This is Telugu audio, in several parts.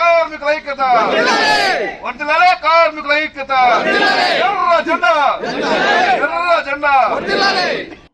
కార్మికుల ఐక్యత వర్ధిల్లాలే కార్మికుల ఐక్యత ఎర్ర జెండా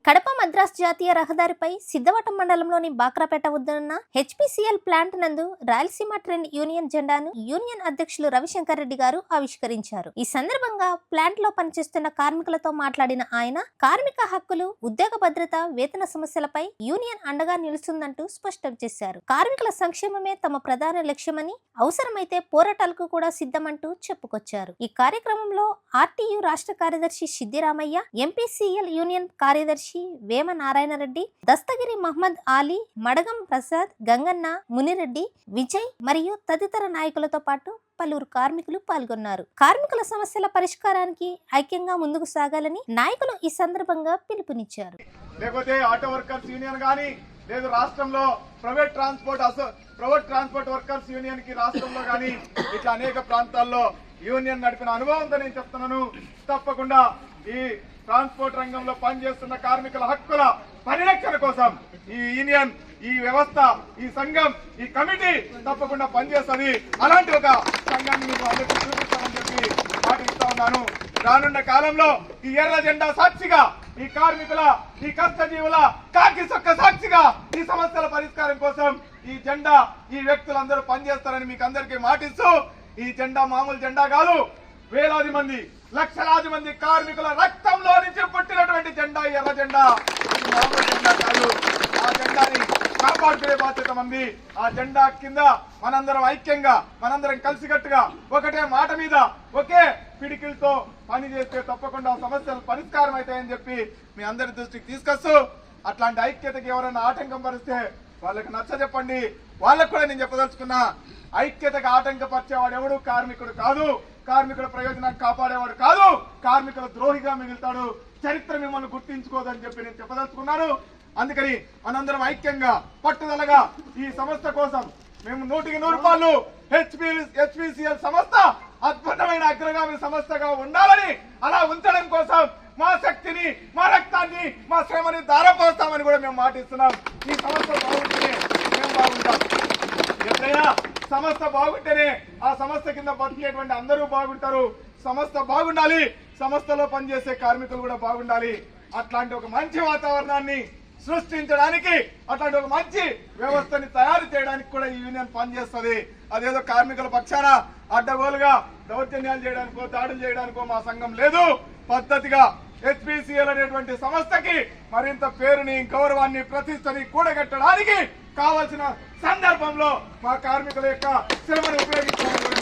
కడప మద్రాస్ జాతీయ రహదారిపై సిద్ధవటం మండలంలోని బాక్రాపేట వద్దనున్న హెచ్పిసిఎల్ ప్లాంట్ నందు రాయలసీమ ట్రెండ్ యూనియన్ జెండాను యూనియన్ అధ్యక్షులు రవిశంకర్ రెడ్డి గారు ఆవిష్కరించారు. ఈ సందర్భంగా ప్లాంట్ లో పనిచేస్తున్న కార్మికులతో మాట్లాడిన ఆయన కార్మిక హక్కులు, ఉద్యోగ భద్రత, వేతన సమస్యలపై యూనియన్ అండగా నిలుస్తుందంటూ స్పష్టం చేశారు. కార్మికుల సంక్షేమమే తమ ప్రధాన లక్ష్యమని, అవసరమైతే పోరాటాలకు కూడా సిద్ధమంటూ చెప్పుకొచ్చారు. ఈ కార్యక్రమంలో ఆర్టీయూ రాష్ట్ర కార్యదర్శి సిద్దిరామయ్య, ఎంపీసీఎల్ యూనియన్ కార్యదర్శి వేమ నారాయణరెడ్డి, దస్తగిరి మహమ్మద్ ఆలీ, మడగం ప్రసాద్, గంగన్న, మునిరెడ్డి, విజయ్ మరియు తదితర నాయకులతో పాటు పలువురు కార్మికులు పాల్గొన్నారు. కార్మికుల సమస్యల పరిష్కారానికి ఐక్యంగా ముందుకు సాగాలని నాయకులు ఈ సందర్భంగా పిలుపునిచ్చారు. లేకపోతే ఆటో వర్కర్స్ యూనియన్ గాని లేదు రాష్ట్రంలో ప్రైవేట్ ట్రాన్స్పోర్ట్ వర్కర్స్ యూనియన్ కి రాష్ట్రంలో గాని ఇట్లా అనేక ప్రాంతాల్లో యూనియన్ నడిపిన అనుభవంతో నేను చెప్తున్నాను. తప్పకుండా ఈ ట్రాన్స్పోర్ట్ రంగంలో పనిచేస్తున్న కార్మికుల హక్కుల పరిరక్షణ కోసం ఈ యూనియన్, ఈ వ్యవస్థ, ఈ సంఘం, ఈ కమిటీ తప్పకుండా పనిచేస్తుంది. అలాంటి ఒక సంఘాన్ని మీకు అందరికీ చూపిస్తామని చెప్పి మాటిస్తా ఉన్నాను. రానున్న కాలంలో ఈ ఎర్ర జెండా సాక్షిగా ఈ కార్మికుల, ఈ కష్టజీవుల కాకి సొక్క సాక్షిగా ఈ సమస్యల పరిష్కారం కోసం ఈ జెండా, ఈ వ్యక్తులందరూ పనిచేస్తారని మీకు అందరికీ మాటిస్తూ, ఈ జెండా మామూలు జెండా కాదు, వేలాది మంది, లక్షలాది మంది కార్మికుల రక్తంలో నుంచి పుట్టినటువంటి జెండా ఎర్ర జెండా. ఇది మామూలు జెండా కాదు. ఆ జెండాని కాపాడుకునే బాధ్యత మంది. ఆ జెండా కింద మనందరం ఐక్యంగా, మనందరం కలిసికట్టుగా ఒకటే మాట మీద ఒకే పిడికిలతో పని చేస్తే తప్పకుండా సమస్యలు పరిష్కారం అవుతాయని చెప్పి మీ అందరి దృష్టికి తీసుకొస్తూ, అట్లాంటి ఐక్యతకి ఎవరైనా ఆటంకం పరిస్తే వాళ్ళకి నచ్చ చెప్పండి. వాళ్ళకు కూడా నేను చెప్పదలుచుకున్నా, ఐక్యతకు ఆటంకపరిచేవాడు ఎవడు కార్మికుడు కాదు, కార్మికుల ప్రయోజనాన్ని కాపాడేవాడు కాదు, కార్మికుల ద్రోహిగా మిగులుతాడు. చరిత్ర మిమ్మల్ని గుర్తించుకోదని చెప్పి నేను చెప్పదలుచుకున్నాను. అందుకని మనందరం ఐక్యంగా, పట్టుదలగా ఈ సంస్థ కోసం మేము 100% హెచ్పిసిఎల్ సంస్థ అద్భుతమైన అగ్రగామి సంస్థగా ఉండాలని, అలా ఉంచడం కోసం మా శక్తిని, మా రక్తాన్ని, మా శ్రమని ధారపోస్తామని కూడా మేము మాటిస్తున్నాం. ఈ సంస్థ బాగుంటేనే మేము బాగుంటాం. ఎప్పుడైనా సంస్థ బాగుంటేనే ఆ సంస్థ కింద బతికేటువంటి అందరూ బాగుంటారు. సంస్థ బాగుండాలి, సంస్థలో పనిచేసే కార్మికులు కూడా బాగుండాలి. అట్లాంటి ఒక మంచి వాతావరణాన్ని సృష్టించడానికి, అట్లాంటి ఒక మంచి వ్యవస్థని తయారు చేయడానికి కూడా ఈ యూనియన్ పనిచేస్తుంది. అదేదో కార్మికుల పక్షాన అడ్డగోలుగా దౌర్జన్యాలు చేయడానికో, దాడులు చేయడానికో మా సంఘం లేదు. పద్ధతిగా హెచ్పిసిఎల్ అనేటువంటి సంస్థకి మరింత పేరుని, గౌరవాన్ని, ప్రతిష్టని కూడగట్టడానికి కావాల్సిన సందర్భంలో మా కార్మికుల యొక్క శ్రమను ఉపయోగించాలని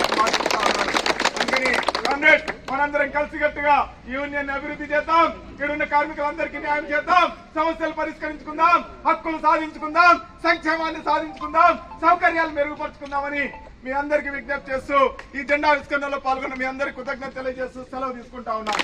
అందుకని మనందరం కలిసికట్టుగా యూనియన్ అభివృద్ధి చేద్దాం. ఇక్కడున్న కార్మికులందరికీ న్యాయం చేద్దాం, సమస్యలు పరిష్కరించుకుందాం, హక్కులు సాధించుకుందాం, సంక్షేమాన్ని సాధించుకుందాం, సౌకర్యాలు మెరుగుపరుచుకుందామని మీ అందరికీ విజ్ఞప్తి చేస్తూ, ఈ జెండా ఆవిష్కరణలో పాల్గొన్న మీ అందరికీ కృతజ్ఞత తెలియజేస్తూ సెలవు తీసుకుంటా ఉన్నాం.